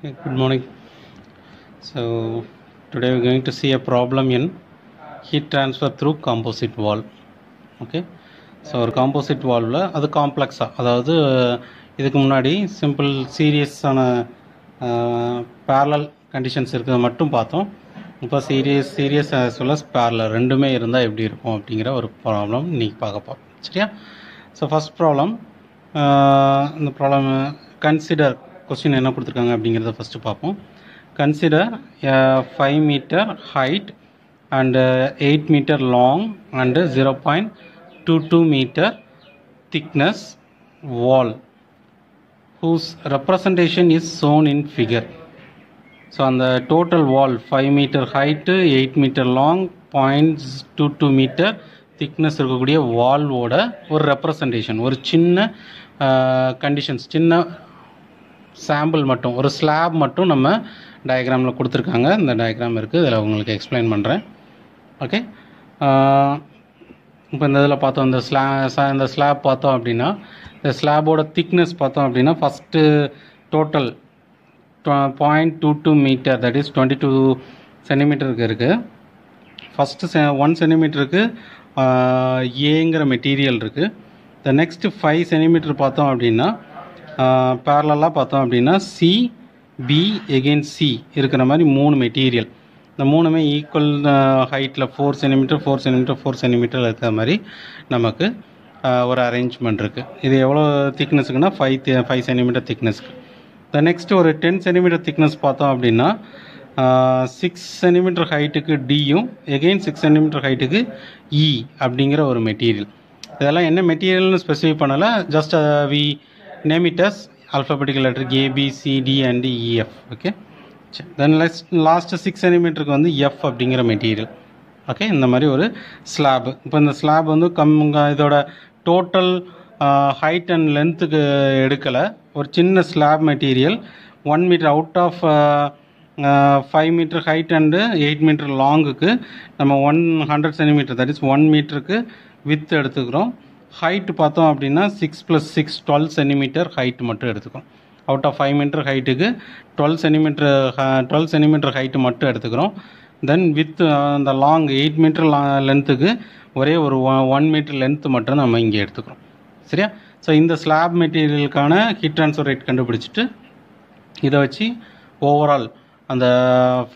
Good morning. So today we're going to see a problem in heat transfer through composite wall. Okay. So ஒரு composite வால்வில் அது காம்ப்ளெக்ஸாக, அதாவது இதுக்கு முன்னாடி simple சீரியஸான parallel conditions இருக்கிறது மட்டும் பார்த்தோம். இப்போ series as well as parallel ரெண்டுமே இருந்தால் எப்படி இருக்கும் அப்படிங்கிற ஒரு ப்ராப்ளம் இன்றைக்கி பார்க்க போகிறோம். சரியா? ஸோ ஃபஸ்ட் ப்ராப்ளம், இந்த ப்ராப்ளம் கன்சிடர் கொஸ்டின் என்ன கொடுத்துருக்காங்க அப்படிங்கிறத ஃபஸ்ட்டு பார்ப்போம். Consider 5 meter height and 8 meter long and 0.22 meter thickness wall whose representation is shown in figure. So அந்த டோட்டல் வால் 5 meter height, 8 meter long, 0.22 meter thickness இருக்கக்கூடிய வால்வோட ஒரு representation, ஒரு சின்ன கண்டிஷன்ஸ், சின்ன சாம்பிள் மட்டும், ஒரு ஸ்லாப் மட்டும் நம்ம டயக்ராமில் கொடுத்துருக்காங்க. இந்த டயக்ராம் இருக்குது, இதில் உங்களுக்கு எக்ஸ்பிளைன் பண்ணுறேன். ஓகே. இப்போ இந்த இதில் பார்த்தோம், இந்த ஸ்லாப் பார்த்தோம் அப்படின்னா, இந்த ஸ்லாபோட திக்னஸ் பார்த்தோம் அப்படின்னா, first total 0.22 meter, that is 22 சென்டிமீட்டருக்கு இருக்குது. ஃபஸ்ட்டு 1 சென்டிமீட்டருக்கு ஏங்கிற மெட்டீரியல் இருக்குது. த நெக்ஸ்ட்டு 5 சென்டிமீட்டர் பார்த்தோம் அப்படின்னா, பேரலாக பார்த்தோம் அப்படின்னா சி, பி, எகெயின் சி இருக்கிற மாதிரி 3 மெட்டீரியல். இந்த மூணுமே ஈக்குவல் ஹைட்டில் 4 சென்டிமீட்டர் 4 சென்டிமீட்டர் 4 சென்டிமீட்டர் இருக்கிற மாதிரி நமக்கு ஒரு அரேஞ்ச்மெண்ட் இருக்குது. இது எவ்வளோ திக்னஸுக்குன்னா 5 சென்டிமீட்டர் திக்னஸ்க்கு. த நெக்ஸ்ட்டு ஒரு 10 சென்டிமீட்டர் திக்னஸ் பார்த்தோம் அப்படின்னா 6 சென்டிமீட்டர் ஹைட்டுக்கு டியும், எகெயின் 6 சென்டிமீட்டர் ஹைட்டுக்கு இ அப்படிங்கிற ஒரு மெட்டீரியல். இதெல்லாம் என்ன மெட்டீரியல்னு ஸ்பெசிஃபை பண்ணலை, just we name it as alphabetical letter A, B, C, D and E, F. Okay. Then last 6 சென்டிமீட்டருக்கு வந்து F அப்படிங்கிற மெட்டீரியல். ஓகே. இந்த மாதிரி ஒரு ஸ்லாப். இப்போ இந்த ஸ்லாப் வந்து இதோட டோட்டல் ஹைட் அண்ட் லென்த்துக்கு எடுக்கலை, ஒரு சின்ன slab material 1 metre out of 5 metre height and 8 metre லாங்குக்கு நம்ம 100 சென்டிமீட்டர், தட் இஸ் 1 மீட்டருக்கு வித் எடுத்துக்கிறோம். ஹைட்டு பார்த்தோம் அப்படின்னா 6 + 6 12 சென்டிமீட்டர் ஹைட்டு மட்டும் எடுத்துக்கிறோம். அவுட் ஆஃப் 5 மீட்டர் ஹைட்டுக்கு 12 சென்டிமீட்டர் ஹைட்டு மட்டும் எடுத்துக்கிறோம். தென் வித் அந்த லாங் 8 மீட்டர் லென்த்துக்கு ஒரே ஒரு 1 மீட்டர் லென்த்து மட்டும் நம்ம இங்கே எடுத்துக்கிறோம். சரியா? ஸோ இந்த ஸ்லாப் மெட்டீரியலுக்கான ஹீட் ட்ரான்ஸ்ஃபர் ரேட் கண்டுபிடிச்சிட்டு இதை வச்சு ஓவரால் அந்த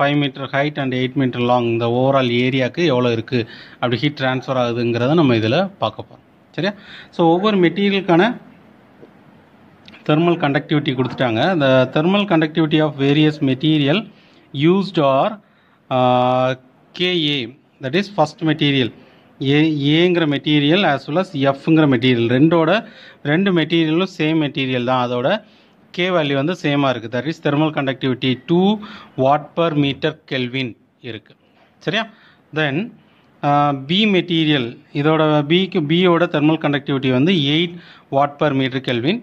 5 metre height and 8 metre long இந்த ஓவரால் ஏரியாவுக்கு எவ்வளோ இருக்குது அப்படி ஹீட் ட்ரான்ஸ்ஃபர் ஆகுதுங்கிறத நம்ம இதில் பார்க்க போகிறோம். சரியா? ஸோ ஒவ்வொரு மெட்டீரியலுக்கான தெர்மல் கண்டக்டிவிட்டி கொடுத்துட்டாங்க. இந்த thermal conductivity of various material used are K A, that is first material ஏங்கிற மெட்டீரியல் ஆஸ் வெல் அஸ் எஃப்ங்கிற மெட்டீரியல். ரெண்டு மெட்டீரியலும் சேம் மெட்டீரியல் தான், அதோட கே வேல்யூ வந்து சேமாக இருக்குது. That is thermal conductivity 2 Wm/Kelvin இருக்குது. சரியா? தென் பி மெட்டீரியல், இதோட பியோட தெர்மல் கண்டக்டிவிட்டி வந்து 8 Wm/Kelvin.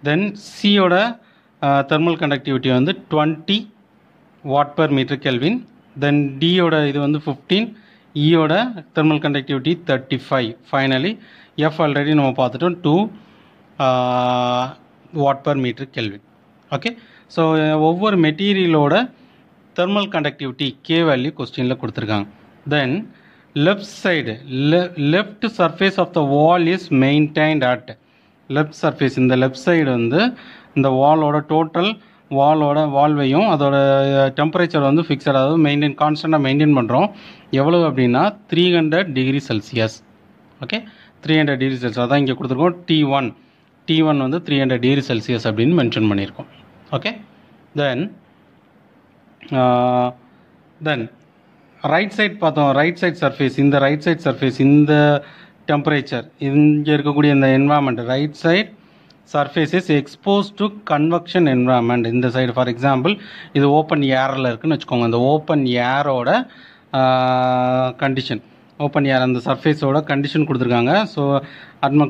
தென் சியோட தெர்மல் கண்டக்டிவிட்டி வந்து 20 Wm/Kelvin. தென் டியோட இது வந்து 15, இயோட thermal conductivity 35. Finally F already நம்ம பார்த்துட்டோம் 2 Wm/Kelvin. ஓகே. ஸோ ஒவ்வொரு மெட்டீரியலோட தெர்மல் கண்டக்டிவிட்டி கே வேல்யூ கொஸ்டினில் கொடுத்துருக்காங்க. தென் left side, left surface of the wall is maintained at left surface. இந்த left side வந்து இந்த வாலோட டோட்டல் வால்வையும் அதோட டெம்பரேச்சர் வந்து ஃபிக்ஸட், அதாவது கான்ஸ்டண்ட்டாக மெயின்டைன் பண்ணுறோம். எவ்வளவு அப்படின்னா 300 degree Celsius. Okay. 300 degree Celsius அதான் இங்கே கொடுத்துருக்கோம். T1 வந்து 300 டிகிரி செல்சியஸ் அப்படின்னு மென்ஷன் பண்ணியிருக்கோம். ஓகே. தென் ரைட் சைட் பார்த்தோம், ரைட் சைட் சர்ஃபேஸ், இந்த ரைட் சைட் சர்ஃபேஸ் இந்த டெம்பரேச்சர் இங்கே இருக்கக்கூடிய இந்த environment right side surface is expose to convection environment. இந்த சைடு ஃபார் எக்ஸாம்பிள் இது ஓப்பன் ஏரில் இருக்குதுன்னு வச்சுக்கோங்க. இந்த ஓப்பன் ஏரோட கண்டிஷன், ஓப்பன் ஏர் அந்த சர்ஃபேஸோட கண்டிஷன் கொடுத்துருக்காங்க. ஸோ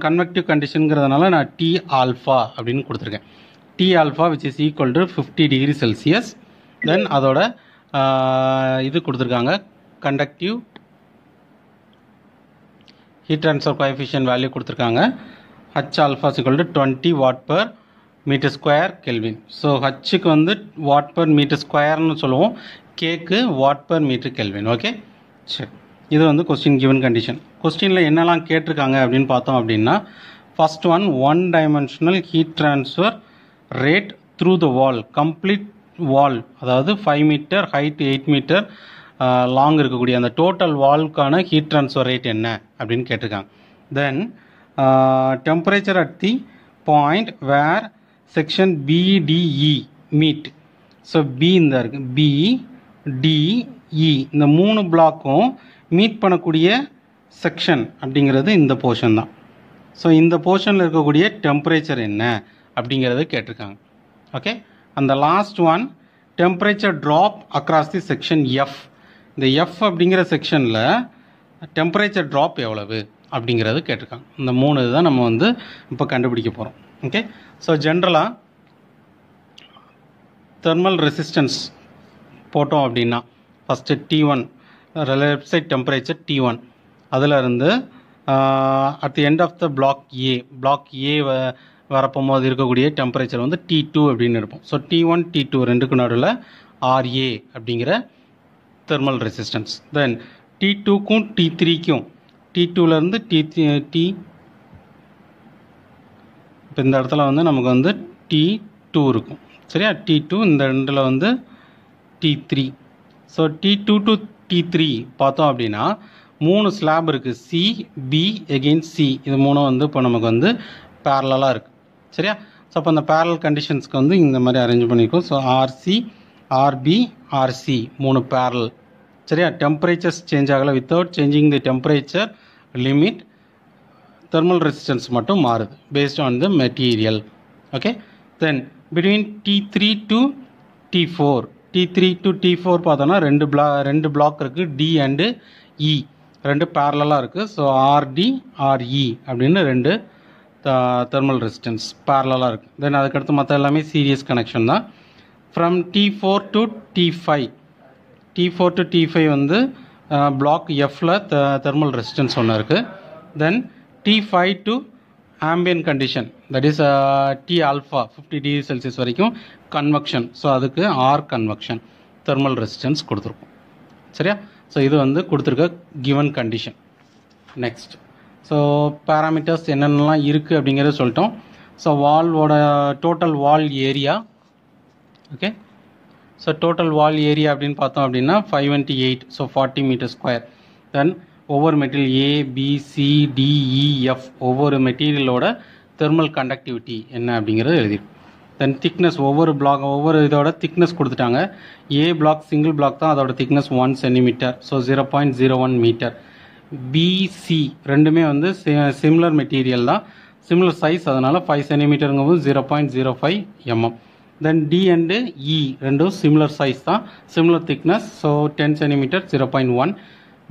கன்வெக்டிவ் கண்டிஷனுங்கிறதுனால நான் T ஆல்ஃபா அப்படின்னு கொடுத்துருக்கேன். T alpha which is equal to 50 degree Celsius. Then அதோட இது கொடுத்துருக்காங்க, conductive heat transfer coefficient value கொடுத்துருக்காங்க. H alpha is equal to 20 Watt per metre square kelvin. So ஹச்சுக்கு வந்து வாட் பர் மீட்டர் ஸ்கொயர்னு சொல்லுவோம், கேக்கு watt per metre kelvin. Okay, சரி. இது வந்து கொஸ்டின் கிவன் கண்டிஷன். கொஸ்டினில் என்னெல்லாம் கேட்டிருக்காங்க அப்படின்னு பார்த்தோம் அப்படின்னா, first one dimensional heat transfer rate through the wall, complete wall, அதாவது 5 மீட்டர் ஹைட் 8 மீட்டர் லாங் இருக்கக்கூடிய அந்த டோட்டல் வால்க்கான ஹீட் ட்ரான்ஸ்ஃபர் ரேட் என்ன அப்படின்னு கேட்டிருக்காங்க. Then temperature at the point where section BDE meet. So B இந்த இருக்குது, பிடிஇ இந்த 3 பிளாக்கும் மீட் பண்ணக்கூடிய செக்ஷன் அப்படிங்கிறது இந்த போர்ஷன் தான். ஸோ இந்த போர்ஷனில் இருக்கக்கூடிய டெம்பரேச்சர் என்ன அப்படிங்கிறது கேட்டிருக்காங்க. ஓகே, அந்த last one temperature drop across the section F. இந்த எஃப் அப்படிங்கிற செக்ஷனில் டெம்பரேச்சர் ட்ராப் எவ்வளவு அப்படிங்கிறது கேட்டிருக்காங்க. இந்த 3 தான் நம்ம வந்து இப்போ கண்டுபிடிக்க போகிறோம். ஓகே, ஸோ ஜென்ரலாக தெர்மல் ரெசிஸ்டன்ஸ் போட்டோம் அப்படின்னா first T1 relative temperature T1, அதில் இருந்து at the end of the block A வரப்போது இருக்கக்கூடிய டெம்பரேச்சர் வந்து T2 அப்படின்னு இருப்போம். ஸோ T1 T2 ரெண்டுக்கு நடுவில் RA அப்படிங்கிற தெர்மல் ரெசிஸ்டன்ஸ். தென் T2க்கும் T3க்கும், T2லேருந்து T இப்போ இந்த இடத்துல வந்து நமக்கு வந்து T2 இருக்கும், சரியா? T2 இந்த ரெண்டில் வந்து T3. So T2 to T3 பார்த்தோம் அப்படின்னா 3 ஸ்லாப் இருக்குது, சி பி எகெயின்ஸ்ட் சி. இது 3 வந்து இப்போ நமக்கு வந்து பேரலாக இருக்குது, சரியா? ஸோ அப்போ அந்த பேரல் கண்டிஷன்ஸ்க்கு வந்து இந்த மாதிரி அரேஞ்ச் பண்ணியிருக்கோம். So RC RP RC 3 parallel, சரியா? டெம்பரேச்சர்ஸ் சேஞ்ச் ஆகலை, without changing the temperature limit thermal resistance மட்டும் மாறுது based on the material. Okay, then between T3 to T4 பார்த்தோன்னா ரெண்டு பிளாக் இருக்குது, டி அண்டு இ, ரெண்டு பேரலாக இருக்குது. ஸோ ஆர்டி ஆர்இ அப்படின்னு 2 தெர்மல் ரெசிஸ்டன்ஸ் பேரலாக இருக்குது. தென் அதுக்கடுத்து மற்ற எல்லாமே சீரியஸ் கனெக்ஷன் தான். ஃப்ரம் T4 டு T5 வந்து பிளாக் எஃப்பில் தெர்மல் ரெசிஸ்டன்ஸ் ஒன்று இருக்குது. Then T5 to ambient condition, that is T alpha 50 degree Celsius வரைக்கும் கன்வெக்ஷன். ஸோ அதுக்கு ஆர் கன்வெக்ஷன் தெர்மல் ரெசிஸ்டன்ஸ் கொடுத்துருக்கோம், சரியா? ஸோ இது வந்து கொடுத்துருக்க given condition. Next, so parameters என்னென்னலாம் இருக்குது அப்படிங்கிறத சொல்லிட்டோம். ஸோ வால்வோட total wall area, okay. So total wall area அப்படின்னு பார்த்தோம் அப்படின்னா 528, ஸோ 40 மீட்டர் ஸ்கொயர். தென் ஒவ்வொரு material A B C D E F ஒவ்வொரு மெட்டீரியலோட தெர்மல் கண்டக்டிவிட்டி என்ன அப்படிங்கிறது எழுதிடும். தென் திக்னஸ், ஒவ்வொரு இதோட திக்னஸ் கொடுத்துட்டாங்க. ஏ பிளாக் சிங்கிள் பிளாக் தான், அதோட thickness 1 centimetre, so 0.01 metre. BC ரெண்டுமே வந்து சிமிலர் மெட்டீரியல் தான், சிமிலர் சைஸ், அதனால் 5 சென்டிமீட்டருங்கும் 0.05 mm. Then D and E ரெண்டும் சிமிலர் சைஸ் தான், similar thickness, so 10 centimetre 0.1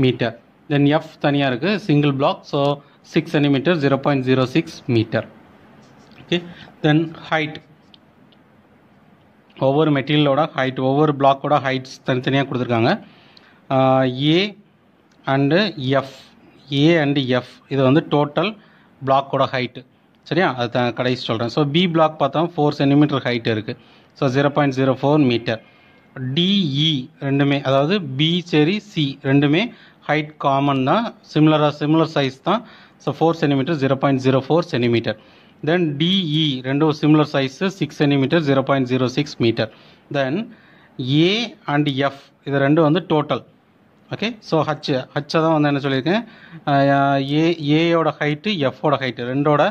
metre. Then F தனியாக இருக்குது, single block, so 6 centimetre 0.06 metre. Okay, then height, ஒவ்வொரு மெட்டீரியலோட ஹைட், ஒவ்வொரு பிளாக்கோட ஹைட்ஸ் தனித்தனியாக கொடுத்துருக்காங்க. ஏ அண்டு எஃப் இது வந்து டோட்டல் பிளாக்கோட ஹைட்டு, சரியா? அது கடைசி சொல்கிறேன். ஸோ பி பிளாக் பார்த்தா 4 சென்டிமீட்டர் ஹைட் இருக்குது, ஸோ 0.04 மீட்டர். டிஇ ரெண்டுமே, அதாவது பி சரி சி ரெண்டுமே ஹைட் காமன் தான், சிமிலர் சைஸ் தான், so 4 centimetre 0.04 centimetre. Then D E ரெண்டும் similar size 6 centimetre 0.06 metre. Then A and F இது ரெண்டும் வந்து டோட்டல். ஓகே, ஸோ ஹச்சை தான் வந்து என்ன சொல்லியிருக்கேன், ஏயோட ஹைட்டு எஃபோட ஹைட்டு ரெண்டோட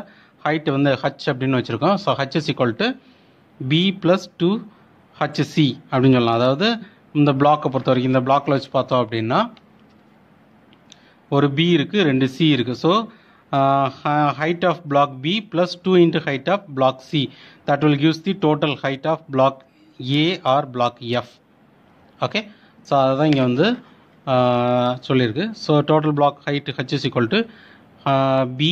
ஹைட்டு வந்து ஹச் அப்படின்னு வச்சுருக்கோம். So H is equal to B plus 2HC அப்படின்னு சொல்லலாம். அதாவது இந்த பிளாக்கை பொறுத்த வரைக்கும் இந்த பிளாக்கில் வச்சு பார்த்தோம் அப்படின்னா ஒரு பி இருக்குது, 2 சி இருக்குது. So height of block B plus 2 into height of block C, that will gives the total height of block A or block F. Okay, so அதுதான் இங்கே வந்து சொல்லியிருக்கு. So total block height H is equal to B,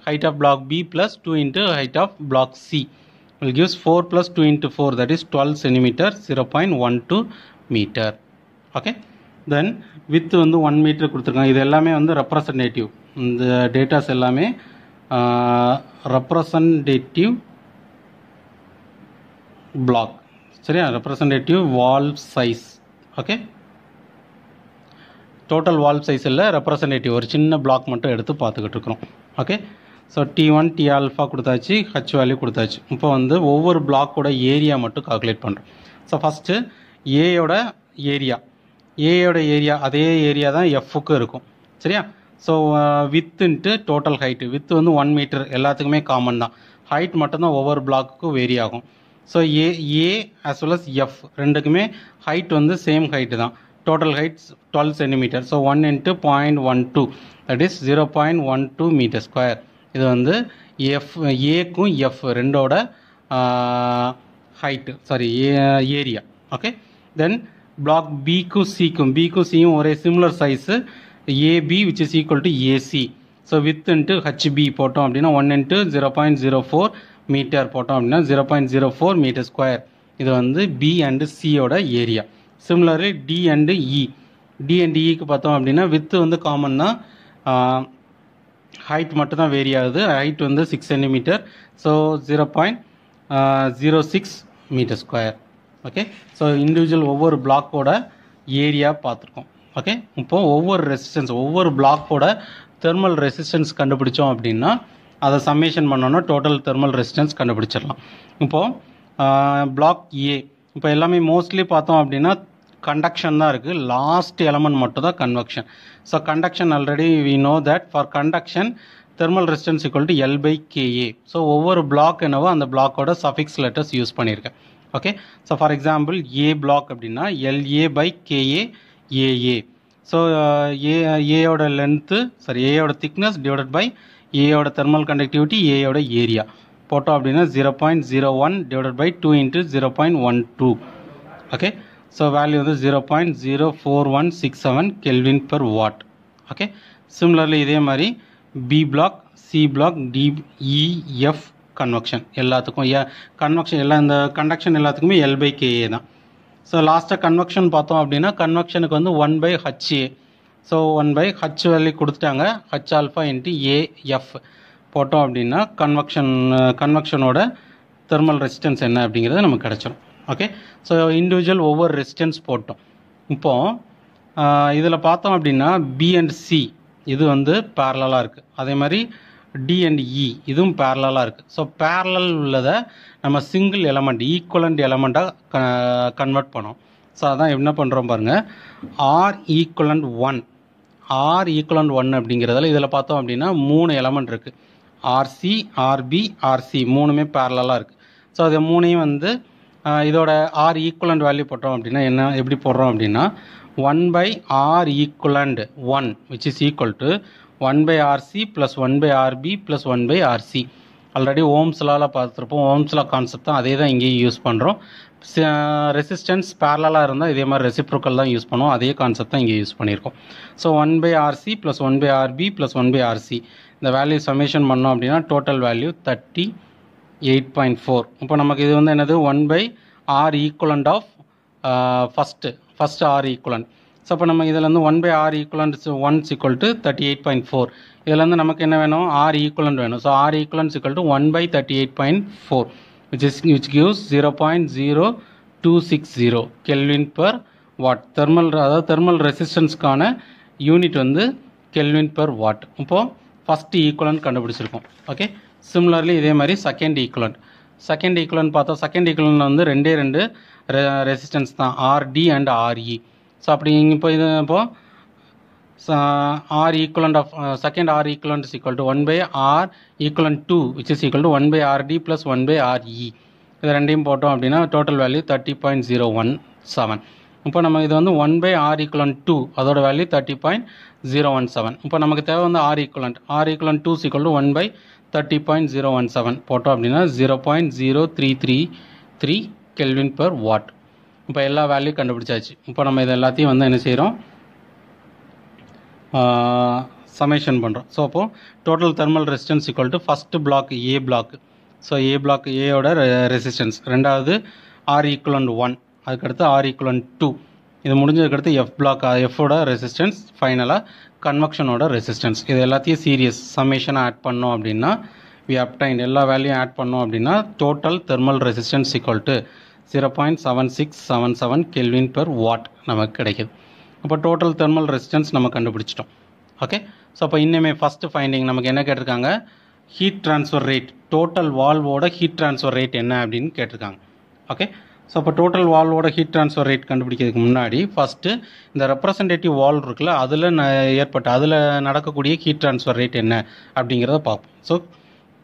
height of block B plus 2 into height of block C will gives 4 plus 2 into 4, that is 12 centimeter 0.12 meter. Okay, then width வந்து 1 meter கொடுத்துருக்காங்க. இது எல்லாமே வந்து representative, இந்த datas எல்லாமே representative black. சரியா, representative valve size. Okay, total valve size இல்லை, representative ஒரு சின்ன பிளாக் மட்டும் எடுத்து பார்த்துக்கிட்டு இருக்கிறோம். Okay, so T1 T alpha கொடுத்தாச்சு, ஹச் வேல்யூ கொடுத்தாச்சு. இப்போ வந்து ஒவ்வொரு பிளாக்கோட ஏரியா மட்டும் கால்குலேட் பண்ணுறோம். ஸோ ஃபஸ்ட்டு ஏயோட ஏரியா அதே ஏரியா தான் எஃப்க்கு இருக்கும். சரியா, ஸோ வித்துன்ட்டு டோட்டல் ஹைட்டு, வித்து வந்து 1 மீட்டர் எல்லாத்துக்குமே காமன் தான், ஹைட் மட்டும்தான் ஒவ்வொரு பிளாக்குக்கும் வேரி ஆகும். ஸோ ஏ as well as எஃப் ரெண்டுக்குமே ஹைட் வந்து சேம் ஹைட்டு தான், total height 12 centimetre. So 1 × 0.12 that is 0.12 metre square. இது வந்து ஏக்கும் எஃப் ரெண்டோட ஹைட்டு, sorry area. Okay, then block பிக்கும் சியும் ஒரே similar size AB which is equal to AC. So with into HB போட்டோம் அப்படின்னா 1 × 0.04 மீட்டர் போட்டோம் அப்படின்னா 0.04 மீட்டர் ஸ்கொயர். இது வந்து பி அண்டு சியோட ஏரியா. சிமிலர்லி டி அண்டு இக்கு பார்த்தோம் அப்படின்னா வித்து வந்து காமன் தான், ஹைட் மட்டும் தான் வேரி ஆகுது. ஹைட் வந்து 6 centimetre, so 0.06 metre square. Okay, so individual ஒவ்வொரு பிளாக்கோட ஏரியா பார்த்துருக்கோம். ஓகே, இப்போது ஒவ்வொரு பிளாக்கோட தெர்மல் ரெசிஸ்டன்ஸ் கண்டுபிடிச்சோம் அப்படின்னா அதை சம்மேஷன் பண்ணோன்னா டோட்டல் தெர்மல் ரெசிஸ்டன்ஸ் கண்டுபிடிச்சிடலாம். இப்போது பிளாக் ஏ இப்போ எல்லாமே மோஸ்ட்லி பார்த்தோம் அப்படின்னா கண்டக்ஷன் தான் இருக்குது, லாஸ்ட் எலமெண்ட் மட்டும் தான் convection. So conduction already we know that for conduction thermal resistance equal to L/KA. So ஒவ்வொரு பிளாக் என்னவோ அந்த பிளாக்கோட சஃபிக்ஸ் லெட்டர்ஸ் யூஸ் பண்ணியிருக்கேன். Okay, so for example A block அப்படின்னா LA/KA AA. ஸோ ஏயோட லென்த்து ஏயோட திக்னஸ் டிவைடட் பை ஏயோட thermal conductivity ஏயோட ஏரியா போட்டோம் அப்படின்னா 0.01 divided by 2 × 0.12. Okay, so value வந்து 0.04167 kelvin per watt. Okay, similarly இதே மாதிரி B black, C block, D E F convection எல்லாத்துக்கும் கன்வெக்ஷன் இந்த கண்டக்ஷன் எல்லாத்துக்குமே L/KA தான். ஸோ லாஸ்ட்டாக கன்வெக்ஷன் பார்த்தோம் அப்படின்னா கன்வெக்ஷனுக்கு வந்து 1/HA. ஸோ 1/H வேல்யூ கொடுத்துட்டாங்க, ஹச் ஆல்ஃபா இன்ட்டு ஏஎஃப் போட்டோம் அப்படின்னா கன்வெக்ஷனோட தெர்மல் ரெசிஸ்டன்ஸ் என்ன அப்படிங்கிறது நமக்கு கிடச்சிடும். ஓகே, ஸோ இண்டிவிஜுவல் ஒவ்வொரு ரெசிஸ்டன்ஸ் போட்டோம். இப்போது இதில் பார்த்தோம் அப்படின்னா பி அண்ட் சி இது வந்து பேரலாக இருக்குது, அதே மாதிரி டி அண்ட் இ இதுவும் பேரலாக இருக்குது. ஸோ பேரலல் உள்ளதை நம்ம சிங்கிள் எலமெண்ட் ஈக்குவலண்ட் எலமெண்ட்டாக கன்வெர்ட் பண்ணோம். ஸோ அதான் என்ன பண்ணுறோம் பாருங்கள், ஆர் ஈக்குவலண்ட் ஒன் அப்படிங்கிறதால இதில் பார்த்தோம் அப்படின்னா 3 எலமெண்ட் இருக்குது, ஆர்சி, ஆர்பி, ஆர்சி மூணுமே பேரலாக இருக்குது. ஸோ அது மூணையும் வந்து இதோட ஆர் ஈக்குவலண்ட் வேல்யூ போட்டோம் அப்படின்னா எப்படி போடுறோம் அப்படின்னா 1/R equivalent 1 which is equal to 1/RC plus 1/RB plus 1/RC. Already ஓம்ஸ்லால பார்த்துருப்போம், ஓம்ஸ்லா கான்செப்ட் தான், அதே தான் இங்கேயும் யூஸ் பண்ணுறோம். ரெசிஸ்டன்ஸ் பேரலாக இருந்தால் இதே மாதிரி ரெசிப்ரோக்கல் தான் யூஸ் பண்ணுவோம், அதே கான்செப்ட் தான் இங்கே யூஸ் பண்ணியிருக்கோம். So 1/RC plus 1/RB plus 1/RC இந்த வேல்யூ சமேஷன் பண்ணோம் அப்படின்னா டோட்டல் வேல்யூ 38.4. இப்போ நமக்கு இது வந்து என்னது 1/R equivalent of first R equivalent. So அப்போ நம்ம இதில் வந்து 1/R ஈக்குவலண்ட் 1 ஈக்குவல் டு 38.4. இதில் வந்து நமக்கு என்ன வேணும், R ஈக்குவலண்ட் வேணும். So R equivalent equal to 1/38.4 which gives 0.0260 kelvin per what. அதாவது தெர்மல் ரெசிஸ்டன்ஸ்க்கான யூனிட் வந்து கெல்வின் பெர் வாட். இப்போது ஃபஸ்ட்டு ஈக்குவலண்ட் கண்டுபிடிச்சிருக்கோம். ஓகே, சிமிலர்லி இதே மாதிரி செகண்ட் ஈக்குவலண்ட் பார்த்தோம். செகண்ட் ஈக்குவலண்ட் வந்து ரெண்டு ரெசிஸ்டன்ஸ் தான், ஆர்டி அண்ட் ஆர்இ. ஸோ அப்படி இப்போது R equivalent of second R equivalent is equal to 1/R equivalent 2 which is equal to 1/RD plus 1/RE. இது ரெண்டையும் போட்டோம் அப்படின்னா டோட்டல் வேல்யூ 30.017. இப்போ நம்ம இது வந்து 1/R equivalent 2 அதோட வேல்யூ 30.017. இப்போ நமக்கு தேவை வந்து R equivalent 2 is equal to 1/30.017 போட்டோம் அப்படின்னா 0.0333 கெல்வின் பெர் வாட். இப்போ எல்லா வேல்யூ கண்டுபிடிச்சாச்சு. இப்போ நம்ம இது எல்லாத்தையும் வந்து என்ன செய்கிறோம், சமேஷன் பண்ணுறோம். ஸோ அப்போது total thermal resistance equal to first block A block. So A block ஏயோட ரெசிஸ்டன்ஸ், ரெண்டாவது ஆர் ஈக்குவலண்ட் 1, அதுக்கடுத்து ஆர் ஈக்குவலண்ட் 2, இது முடிஞ்சதுக்கடுத்து எஃப் பிளாக் எஃபோட ரெசிஸ்டன்ஸ், ஃபைனலாக கன்வெக்ஷனோட ரெசிஸ்டன்ஸ். இது எல்லாத்தையும் சீரியஸ் சமேஷனாக ஆட் பண்ணோம் அப்படின்னா we obtained எல்லா வேல்யூ ஆட் பண்ணோம் அப்படின்னா total thermal resistance equal to 0.7677 Kelvin per watt நமக்கு கிடைக்குது. அப்போ டோட்டல் தெர்மல் ரெசிஸ்டன்ஸ் நம்ம கண்டுபிடிச்சிட்டோம். ஓகே, ஸோ அப்போ இன்னுமே ஃபஸ்ட்டு ஃபைண்டிங் நமக்கு என்ன கேட்டிருக்காங்க, ஹீட் ட்ரான்ஸ்ஃபர் ரேட், டோட்டல் வால்வோட ஹீட் ட்ரான்ஸ்ஃபர் ரேட் என்ன அப்படின்னு கேட்டிருக்காங்க. ஓகே, ஸோ அப்போ டோட்டல் வால்வோட ஹீட் ட்ரான்ஸ்ஃபர் ரேட் கண்டுபிடிக்கிறதுக்கு முன்னாடி ஃபஸ்ட்டு இந்த ரெப்ரசன்டேட்டிவ் வால் இருக்குல்ல, அதில் நடக்கக்கூடிய ஹீட் ட்ரான்ஸ்ஃபர் ரேட் என்ன அப்படிங்கிறத பார்ப்போம். ஸோ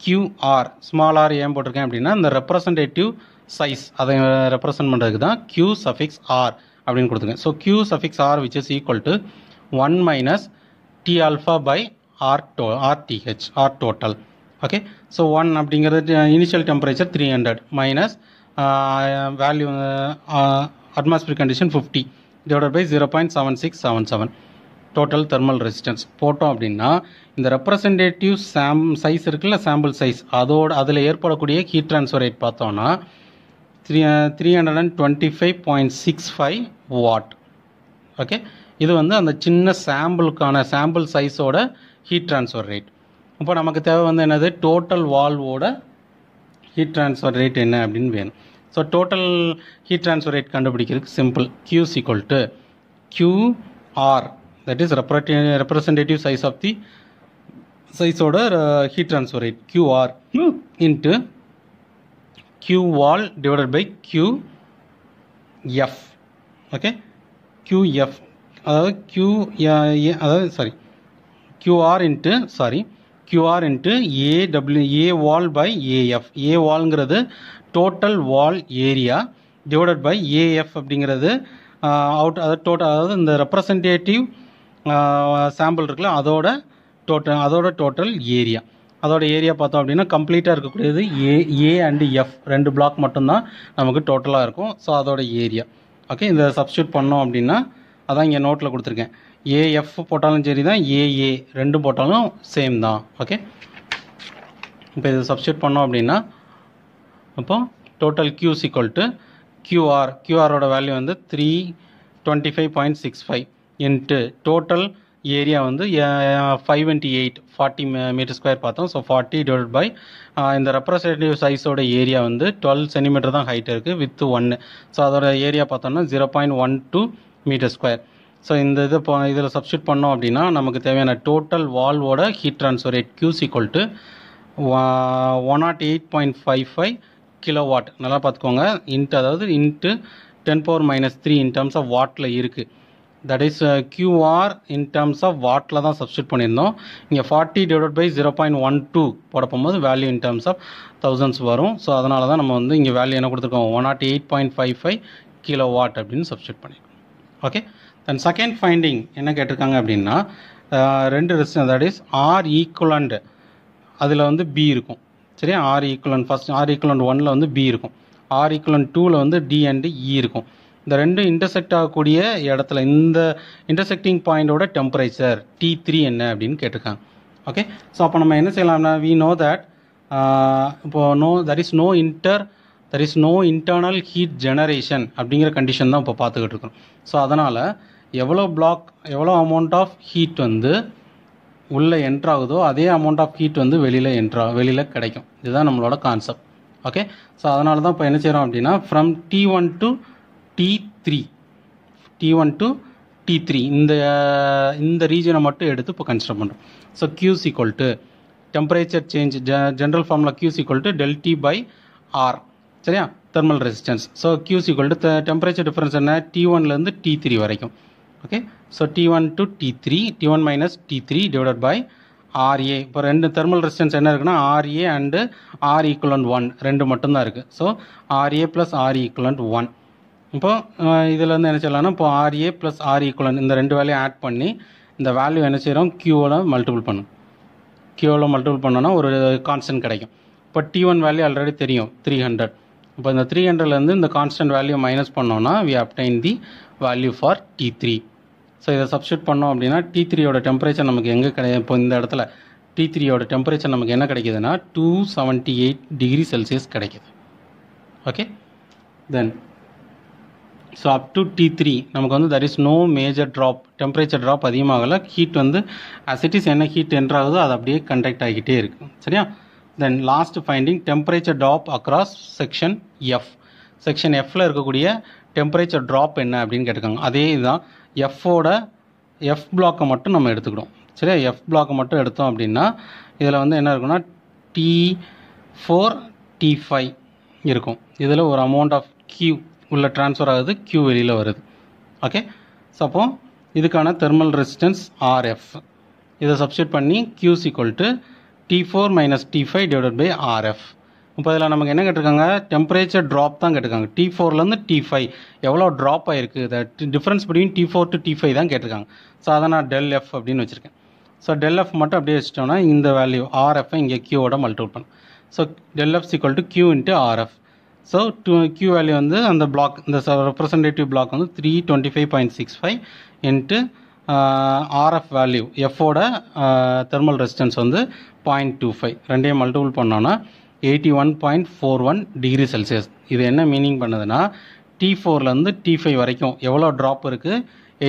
QR ஸ்மால் ஆர் ஏன் போட்டிருக்கேன் அப்படின்னா இந்த ரெப்ரசன்டேட்டிவ் சைஸ் அதை ரெப்ரசன்ட் பண்ணுறதுக்கு தான் Q சஃபிக்ஸ் R அப்படின்னு கொடுத்துருக்கேன். So Q suffix R which is equal to 1 minus T alpha by RTH R total. Okay, so 1 அப்படிங்கிறது initial temperature 300 minus value atmosphere condition 50 divided by 0.7677 total thermal resistance போட்டோம் அப்படின்னா இந்த representative size இருக்குல்ல, sample size, அதில் ஏற்படக்கூடிய heat transfer rate பார்த்தோன்னா 325.65 what. Okay, இது வந்து அந்த சின்ன சாம்பிள் சைஸோட ஹீட் ட்ரான்ஸ்ஃபர் ரேட். இப்போ நமக்கு தேவை வந்து என்னது, டோட்டல் வால்வோட ஹீட் ட்ரான்ஸ்ஃபர் ரேட் என்ன அப்படின்னு வேணும். So total heat transfer rate கண்டுபிடிக்கிறதுக்கு simple, Q equal to QR, that is representative size of the சைஸோட heat transfer rate QR into Q wall divided by QF. ஓகே, QF அதாவது QR into A wall by AF. A wallங்கிறது total wall area divided by AF அப்படிங்கிறது அதாவது இந்த representative sample இருக்குல்ல அதோட total area. அதோட ஏரியா பார்த்தோம் அப்படின்னா கம்ப்ளீட்டாக இருக்கக்கூடியது ஏ அண்டு எஃப் ரெண்டு பிளாக் மட்டும்தான் நமக்கு டோட்டலாக இருக்கும். ஸோ அதோட ஏரியா. ஓகே, இந்த சப்ஸ்டியூட் பண்ணோம் அப்படின்னா அதான் இங்கே நோட்டில் கொடுத்துருக்கேன், ஏஎஃப் போட்டாலும் சரி தான், ஏஏ ரெண்டும் போட்டாலும் சேம் தான். ஓகே, இப்போ இதை சப்ஸ்டியூட் பண்ணோம் அப்படின்னா அப்போ டோட்டல் Q equal to QRோட வேல்யூ வந்து 325.65 இன்ட்டு டோட்டல் ஏரியா வந்து 528 மீட்டர் ஸ்கொயர் பார்த்தோம். ஸோ 40 டிவைட் பை இந்த ரெப்ரசன்டேட்டிவ் சைஸோட ஏரியா வந்து 12 சென்டிமீட்டர் தான் ஹைட் இருக்குது வித் 1. ஸோ அதோட ஏரியா பார்த்தோம்னா 0.12 மீட்டர் ஸ்கொயர். ஸோ இந்த இதில் சப்ஸ்டியூட் பண்ணோம் அப்படின்னா நமக்கு தேவையான டோட்டல் வால்வோட heat transfer rate Q equal to 108.55 kilowatt. நல்லா பார்த்துக்கோங்க, அதாவது இன்ட்டு 10⁻³ இன் டர்ம்ஸ் ஆஃப் வாட்டில் இருக்குது. That is QR in terms of வாட்டில் தான் சப்ஸ்டியூட் பண்ணியிருந்தோம். இங்கே 40 டிவைட் பை 0.12 போட போகும்போது value in terms of thousands வரும். ஸோ அதனால தான் நம்ம வந்து இங்கே வேல்யூ என்ன கொடுத்துருக்கோம், 108.55 கிலோவாட் அப்படின்னு சப்ஸ்டியூட் பண்ணியிருக்கோம். ஓகே, தென் செகண்ட் ஃபைண்டிங் என்ன கேட்டிருக்காங்க அப்படின்னா ரெண்டு resistance, that is R equivalent, அதில் வந்து B இருக்கும். சரியா, R equivalent first R equivalent 1ல் வந்து B இருக்கும், R ஈக்குவலண்ட் 2ல் வந்து D அண்டு E இருக்கும். இந்த ரெண்டும் இன்டர்செக்ட் ஆகக்கூடிய இடத்துல இந்த இன்டர்செக்டிங் பாயிண்டோட டெம்பரேச்சர் T3 என்ன அப்படின்னு கேட்டிருக்காங்க. ஓகே, ஸோ அப்போ நம்ம என்ன செய்யலாம்னா we know that there is no internal heat generation அப்படிங்கிற கண்டிஷன் தான் இப்போ பார்த்துக்கிட்டு இருக்கோம். ஸோ அதனால் எவ்வளோ அமௌண்ட் ஆஃப் ஹீட் வந்து உள்ளே என்ட்ராகுதோ அதே அமௌண்ட் ஆஃப் ஹீட் வந்து வெளியில் கிடைக்கும். இதுதான் நம்மளோட கான்செப்ட். ஓகே, ஸோ அதனால தான் இப்போ என்ன செய்கிறோம் அப்படின்னா ஃப்ரம் T1 to T3 இந்த ரீஜனை மட்டும் எடுத்து இப்போ கன்சிடர் பண்ணுறோம். So Q equal to temperature change, general formula Q equal to del T by R. சரியா, thermal resistance. So Q equal to temperature difference என்ன, T1லேருந்து T3 வரைக்கும். Okay, so T1 to T3, T1 minus T3 divided by RA. இப்போ ரெண்டு thermal resistance என்ன இருக்குன்னா RA and R equivalent 1 ரெண்டு மட்டும்தான் இருக்குது. So RA plus R equivalent 1. இப்போ இதில் வந்து என்ன செய்யலாம்னா இப்போ RA ப்ளஸ் R equivalent இந்த ரெண்டு வேலையும் ஆட் பண்ணி இந்த வேல்யூ என்ன செய்கிறோம், Qவோட மல்டிபிள் பண்ணோன்னா ஒரு கான்ஸ்டன்ட் கிடைக்கும். இப்போ T1 வேல்யூ ஆல்ரெடி தெரியும் 300. இப்போ இந்த 300லேருந்து இந்த கான்ஸ்டன்ட் வேல்யூ மைனஸ் பண்ணோன்னா we obtain the value for T3. So இதை சப்ஸ்டியூட் பண்ணோம் அப்படின்னா T3யோட டெம்பரேச்சர் நமக்கு எங்கே இப்போ இந்த இடத்துல T3யோட டெம்பரேச்சர் நமக்கு என்ன கிடைக்குதுன்னா 278 டிகிரி செல்சியஸ் கிடைக்குது. Okay, then so up to T3 நமக்கு வந்து there is no major drop, temperature drop அதிகமாகலை. ஹீட் வந்து as it is என்ன ஹீட் என்ட்ராகுதோ அது அப்படியே கண்டக்ட் ஆகிக்கிட்டே இருக்குது. சரியா, then last finding temperature drop across section F. Section எஃப்ல இருக்கக்கூடிய டெம்பரேச்சர் ட்ராப் என்ன அப்படின்னு கேட்டிருக்காங்க. அதே இதுதான் எஃப்போட எஃப் பிளாக்கை மட்டும் நம்ம எடுத்துக்கிடும். சரியா, எஃப் பிளாக்கை மட்டும் எடுத்தோம் அப்படின்னா இதில் வந்து என்ன இருக்குன்னா T4 T5 இருக்கும். இதில் ஒரு அமௌண்ட் ஆஃப் Q உள்ள ட்ரான்ஸ்ஃபர் ஆகுது, Q வெளியில் வருது. ஓகே, ஸோ அப்போ இதுக்கான தெர்மல் ரெசிஸ்டன்ஸ் RF இதை சப்ஸ்டியூட் பண்ணி Q = T4 - T5 / RF. இப்போ இதில் நமக்கு என்ன கேட்டிருக்காங்க, டெம்பரேச்சர் ட்ராப் தான் கேட்டிருக்காங்க. T4லேருந்து T5 எவ்வளோ ட்ராப் ஆகிருக்கு, difference between T4 to T5 தான் கேட்டிருக்காங்க. ஸோ அதை நான் ΔF அப்படின்னு வச்சுருக்கேன். ஸோ ΔF மட்டும் அப்படியே வச்சிட்டோம்னா இந்த வேல்யூ RF இங்கே Qவோட மல்டிபிள் பண்ணும். So ΔF = Q × RF. So Q value வந்து அந்த பிளாக், இந்த ரெப்ரசன்டேட்டிவ் பிளாக் வந்து 325.65 இன்ட்டு RF வேல்யூ எஃப்போட தெர்மல் ரெசிஸ்டன்ஸ் வந்து 0.25, ரெண்டையும் மல்டிபிள் பண்ணோன்னா 81.41 டிகிரி செல்சியஸ். இது என்ன மீனிங் பண்ணுதுன்னா T4லேருந்து T5 வரைக்கும் எவ்வளோ ட்ராப் இருக்குது,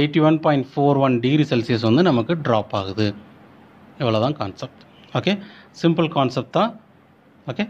81.41 டிகிரி செல்சியஸ் வந்து நமக்கு ட்ராப் ஆகுது. இவ்வளோ தான் கான்செப்ட். ஓகே, சிம்பிள் கான்செப்ட் தான். ஓகே.